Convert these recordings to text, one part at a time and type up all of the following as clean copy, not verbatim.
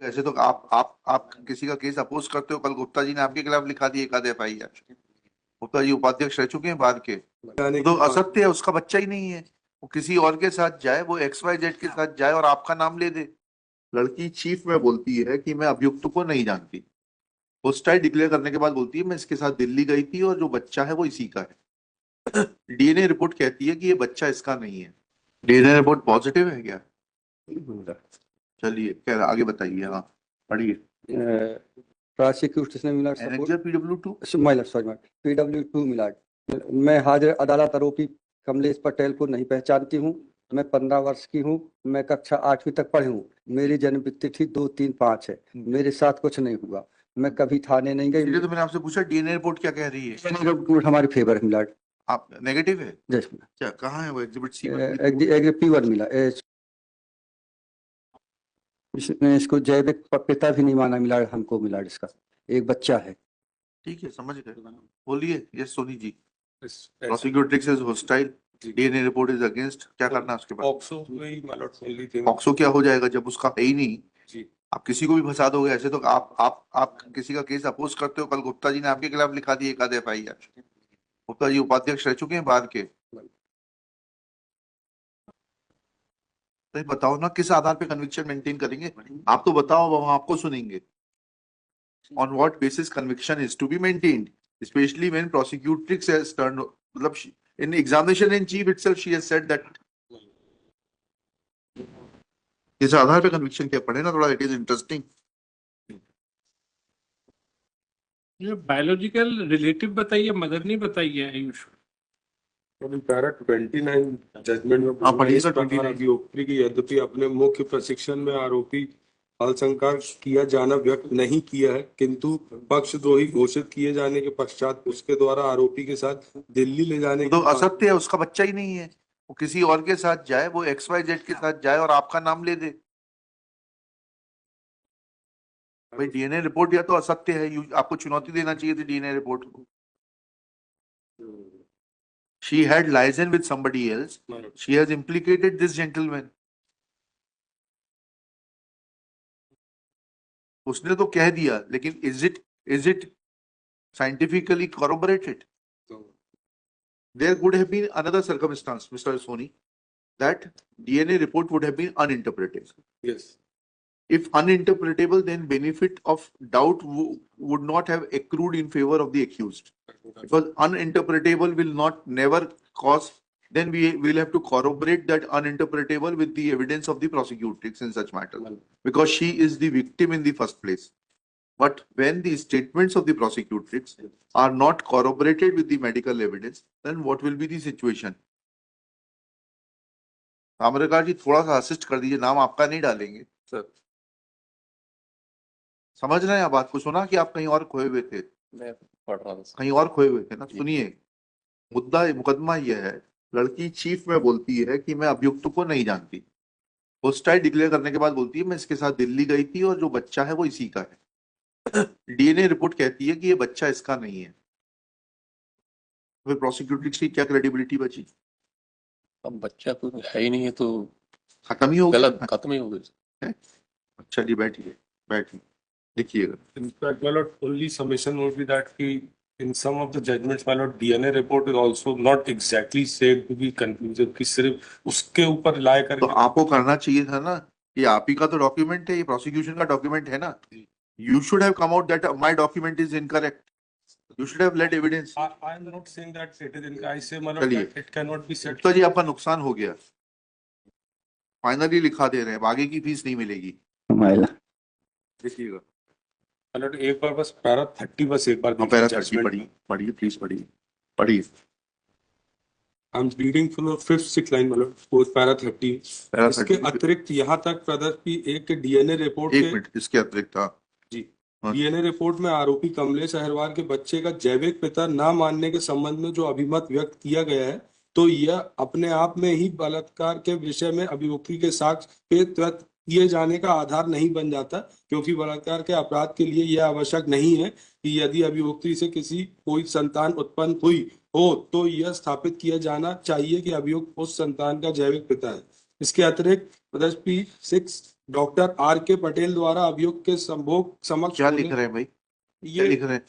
ऐसे तो आप किसी का केस अपोज करते हो। कल गुप्ता जी ने आपके खिलाफ लिखा दी एक आध FIR। गुप्ता जी उपाध्यक्ष रह चुके हैं बार के। वो तो असत्य है, उसका बच्चा ही नहीं है। वो किसी और के साथ जाए, वो XYZ के साथ जाए और आपका नाम ले दे। लड़की चीफ में बोलती है कि मैं अभियुक्त को नहीं जानती। होस्टाइल डिक्लेयर करने के बाद बोलती है मैं इसके साथ दिल्ली गई थी और जो बच्चा है वो इसी का है। DNA रिपोर्ट कहती है कि ये बच्चा इसका नहीं है। DNA रिपोर्ट पॉजिटिव है क्या? चलिए क्या आगे बताइए। हाँ पढ़िए। प्रोसिक्यूशन मिला PW2 PW2 मिला। मैं हाजिर अदालत आरोपी कमलेश पटेल को नहीं पहचानती हूँ। मैं 15 वर्ष की हूँ। मैं कक्षा 8वीं तक पढ़ी हूँ। मेरी जन्म तिथि 2-3-5 है। मेरे साथ कुछ नहीं हुआ। मैं कभी थाने नहीं गई। तो मैंने आपसे पूछा DNA रिपोर्ट क्या कह रही है? रिपोर्ट हमारे फेवर है मिला। आप नेगेटिव है? जस क्या कहाँ है वो एग्जिबिट C? P1 मिला। इसको जैविक पिता भी नहीं माना मिला। हमको मिला इसका एक बच्चा है। ठीक है समझ गए। बोलिए। Yes Soni ji. Prosecutrix is hostile. DNA report is against. क्या करना है उसके बाद? पॉक्सो क्या हो जाएगा जब उसका है ही नहीं? आप किसी को भी फंसा दोगे ऐसे तो। आप किसी का केस अपोज करते हो। कल गुप्ता जी ने आपके खिलाफ लिखा दी एक आध FIR। गुप्ता जी उपाध्यक्ष रह चुके हैं बार के। तो बताओ ना किस आधार पे कन्विक्शन मेंटेन करेंगे? आप तो बताओ, हम आपको सुनेंगे। On what basis conviction is to be maintained, especially when prosecutrix has turned, मतलब in examination in chief itself she has said that इस आधार पे कन्विक्शन क्या पढ़े ना थोड़ा, इट इज इंटरेस्टिंग। ये बायोलॉजिकल रिलेटिव बताइए, मदर नहीं बताइए आयुष। पैरा 29 जजमेंट में अभियोक्ता की यद्यपि अपने मुख्य प्रशिक्षण में आरोपी अलसंकार किया जाना व्यक्त नहीं किया है, किंतु पक्षद्रोही घोषित किए जाने के पश्चात उसके द्वारा आरोपी के साथ दिल्ली ले जाने तो असत्य है, उसका बच्चा ही नहीं है। वो किसी और के साथ जाए, वो XYZ के साथ जाए और आपका नाम ले दे। भाई DNA रिपोर्ट या तो असत्य है, आपको चुनौती देना चाहिए थी DNA रिपोर्ट को। She had liaison with somebody else. She has implicated this gentleman. उसने तो कह दिया, लेकिन is it scientifically corroborated? There would have been another circumstance, Mr. Soni, that DNA report would have been uninterpretable. Yes. If uninterpretable, then benefit of doubt would not have accrued in favor of the accused. Because uninterpretable will not never cause, then we will have to corroborate that uninterpretable with the evidence of the prosecutrix in such matter, because she is the victim in the first place. But when the statements of the prosecutrix are not corroborated with the medical evidence, then what will be the situation? Tamrakar जी थोड़ा सा assist कर दीजिए, नाम आपका नहीं डालेंगे sir. समझ रहे हैं आप बात को? सुना कि आप कहीं और खोए हुए थे? मैं पढ़ रहा हूँ। कहीं और खोए हुए थे ना? सुनिए, मुकदमा यह है, लड़की चीफ में बोलती है कि मैं अभियुक्त को नहीं जानती। होस्टाइल डिक्लेयर करने के बाद बोलती है मैं इसके साथ दिल्ली गई थी और जो बच्चा है वो इसी का है। DNA रिपोर्ट कहती है कि ये बच्चा इसका नहीं है। फिर प्रोसिक्यूटर की क्या क्रेडिबिलिटी बची? अब बच्चा तो है ही नहीं है तो खत्म ही हो गया, गलत खत्म ही हो गया। अच्छा जी बैठिए देखिएगा। In fact, my lord, only summation would be that in some of the judgments, my lord, DNA report is also not exactly said to be conclusive, कि सिर्फ उसके ऊपर लाए करके। तो आपको करना चाहिए था ना, ये आप ही का तो डॉक्यूमेंट है, ये प्रोसिक्यूशन का डॉक्यूमेंट है ना। You should have come out that my document is incorrect. You should have led evidence. I am not saying that it is incorrect. I say, my lord, that it cannot be said. तो जी आपका नुकसान हो गया, finally लिखा दे रहे हैं, आगे की फीस नहीं मिलेगी। देखिएगा एक बार बस पैरा 30 बस एक बार पैरा 30 पढ़िए प्लीज पढ़िए। I am reading from 5th 6th line, मतलब पैरा 30। इसके अतिरिक्त यहाँ तक प्रदर्शित की एक DNA रिपोर्ट एक मिनट, इसके अतिरिक्त जी DNA रिपोर्ट में आरोपी कमलेश अहिरवार के बच्चे का जैविक पिता न मानने के संबंध में जो अभिमत व्यक्त किया गया है, तो यह अपने आप में ही बलात्कार के विषय में अभियुक्ति के साक्ष्य के किए जाने का आधार नहीं बन जाता, क्योंकि बलात्कार के अपराध के लिए यह आवश्यक नहीं है कि यदि अभियुक्ति से कोई संतान उत्पन्न हुई हो तो यह स्थापित किया जाना चाहिए कि अभियुक्त उस संतान का जैविक पिता है। इसके अतिरिक्त प्रदर्श P6 डॉक्टर आर के पटेल द्वारा अभियुक्त के संभोग समक्ष क्या होने- लिख रहे हैं भाई, क्या ये लिख रहे हैं?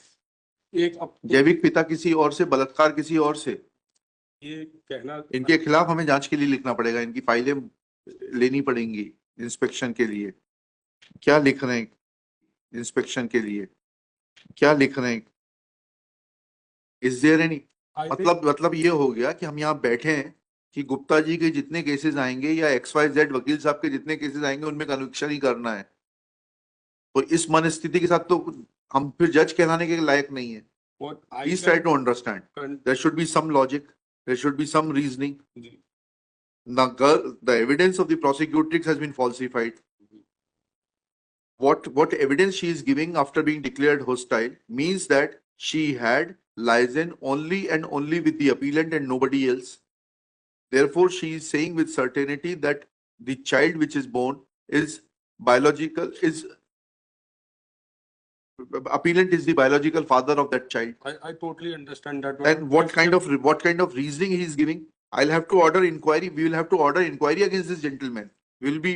एक जैविक पिता किसी और से, बलात्कार किसी और से, ये कहना इनके खिलाफ हमें जांच के लिए लिखना पड़ेगा, इनकी फाइलें लेनी पड़ेंगी इंस्पेक्शन के लिए। क्या लिख रहे हैं इंस्पेक्शन के लिए, क्या लिख रहे हैं? इज देयर एनी मतलब ये हो गया कि हम यहाँ बैठे हैं कि गुप्ता जी के जितने केसेस आएंगे या XYZ वकील साहब के जितने केसेस आएंगे उनमें कन्विक्शन ही करना है। तो इस मनस्थिति के साथ तो हम फिर जज कहलाने के लायक नहीं है। Please try to understand. There should be some logic. There should be some reasoning. The evidence of the prosecutrix has been falsified. What evidence she is giving after being declared hostile means that she had liaison only and only with the appellant and nobody else. Therefore, she is saying with certainty that the child which is born is biological, appellant is the biological father of that child. I totally understand that. And what kind of reasoning he is giving? I'll have to order inquiry. We will have to order inquiry against this gentleman. We'll be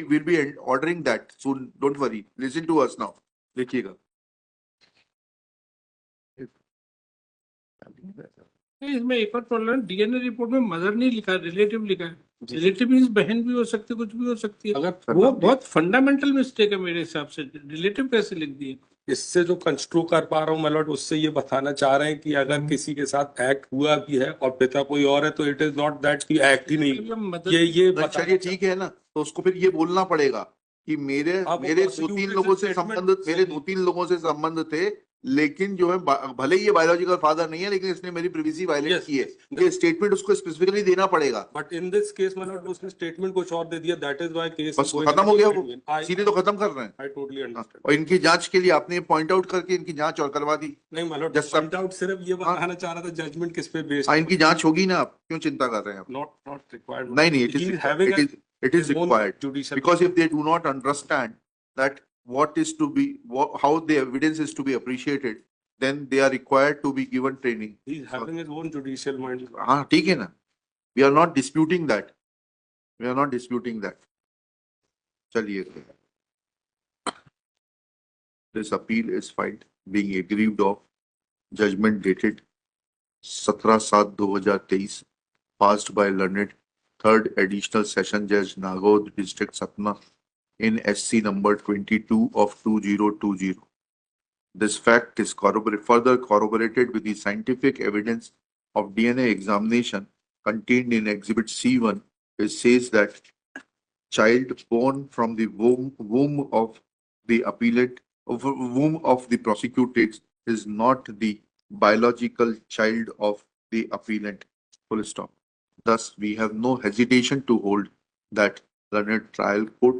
ordering that soon. Don't worry. Listen to us now. देखिएगा। इसमें एक और problem, DNA report में mother नहीं लिखा, relative लिखा है। Relative means बहन भी हो सकती है, कुछ भी हो सकती है। अगर वो बहुत फंडामेंटल मिस्टेक है मेरे हिसाब से। रिलेटिव कैसे लिख दिए? इससे जो कंस्ट्रू कर पा रहा हूँ मैं उससे ये बताना चाह रहे हैं कि अगर किसी के साथ एक्ट हुआ भी है और पिता कोई और है तो इट इज नॉट दैट कि एक्ट ही नहीं। ये चलिए ठीक है ना, तो उसको फिर ये बोलना पड़ेगा कि मेरे दो तीन लोगों से संबंध थे, लेकिन जो है भले ही ये बायोलॉजिकल फादर नहीं है लेकिन इसने मेरी प्रिवेसी वायलेट की है। ये स्टेटमेंट उसको स्पेसिफिकली देना पड़ेगा। बट इन दिस केस मतलब उसने स्टेटमेंट कुछ और दे दिया, दैट इज व्हाई केस बस खत्म हो गया, वो सीधे तो खत्म कर रहे हैं। I totally understand. और इनकी जांच के लिए आपने पॉइंट आउट करके इनकी जांच और करवा दी। नहीं मतलब पॉइंट आउट सिर्फ ये बताना चाह रहा था जजमेंट किस पे बेस्ड है। इनकी जांच होगी ना, आप क्यों चिंता कर रहे हैं? Not required. नहीं, it is required because if they do not understand that how the evidence is to be appreciated, then they are required to be given training. He is having his own judicial mind. हाँ ठीक है ना, we are not disputing that. चलिए, this appeal is filed being aggrieved of judgment dated 17/7/2023 passed by learned third additional session judge Nagaur district Satna in SC number 22 of 2020. This fact is further corroborated with the scientific evidence of DNA examination contained in Exhibit C1, which says that child born from the womb of the appellant, womb of the prosecutrix, is not the biological child of the appellant. Full stop. Thus, we have no hesitation to hold that learned trial court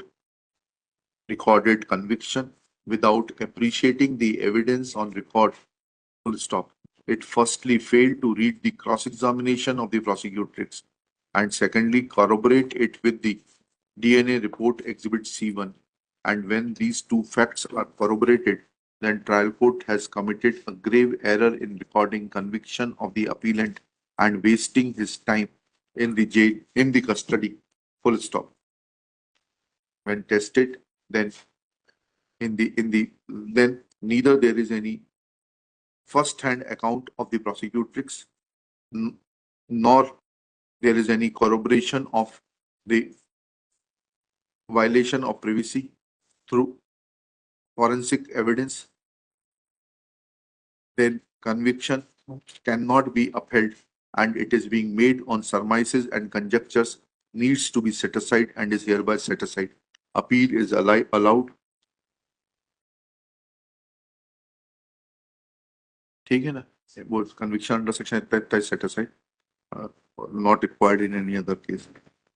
recorded conviction without appreciating the evidence on record. Full stop. It firstly failed to read the cross-examination of the prosecutrix and secondly corroborate it with the DNA report Exhibit C1. And when these two facts are corroborated, then trial court has committed a grave error in recording conviction of the appellant and wasting his time in the jail, in the custody. Full stop. When tested, then then neither there is any first-hand account of the prosecutrix, nor there is any corroboration of the violation of privacy through forensic evidence. Then conviction cannot be upheld and it is being made on surmises and conjectures, needs to be set aside and is hereby set aside. Appeal is allowed. ठीक है ना, वो conviction under section इतना set aside, not required in any other case.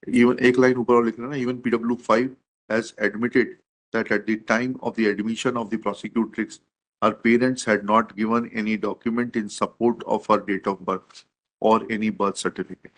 Even एक line ऊपर और लिखना ना, even PW5 has admitted that at the time of the admission of the prosecutrix, her parents had not given any document in support of her date of birth or any birth certificate.